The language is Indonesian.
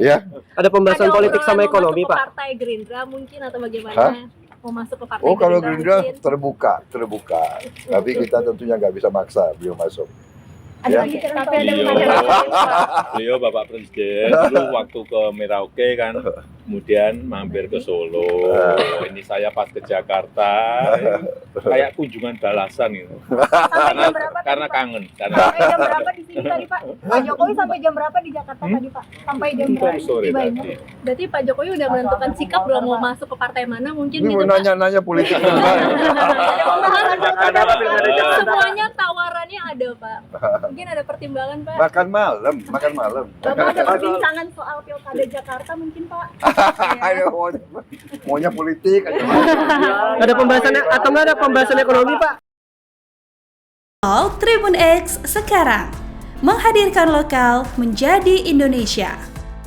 Ya. Ada pembahasan politik sama ekonomi, Pak. Pak. Partai Gerindra mungkin atau bagaimana? Hah? Mau masuk ke partai Oh, kalau Gerindra Gerindra terbuka. Tapi kita tentunya nggak bisa maksa beliau masuk. ada Ya. lagi tapi ada Beliau, pembahasan politik, Pak. beliau Bapak Presiden dulu waktu ke Merauke kan, kemudian mampir ke Solo. Ini saya pas ke Jakarta, kayak kunjungan balasan gitu. Sampai jam berapa tadi, Karena Pak? kangen. Sampai jam berapa di sini tadi, Pak? Pak Jokowi sampai jam berapa di Jakarta tadi, Pak? Sampai jam berapa Sore tibanya? tadi. Berarti Pak Jokowi udah menentukan sikap belum mau masuk ke partai mana mungkin Ini gitu, Pak? nanya-nanya politik. Semuanya tawarannya ada, Pak. Mungkin ada pertimbangan, Pak. makan malam. Bapak ada perbincangan soal pilkada Jakarta mungkin, Pak? Ayo, maunya politik aja. Ada pembahasan atau nggak ada pembahasan ekonomi, Pak? Tribun X sekarang menghadirkan lokal menjadi Indonesia.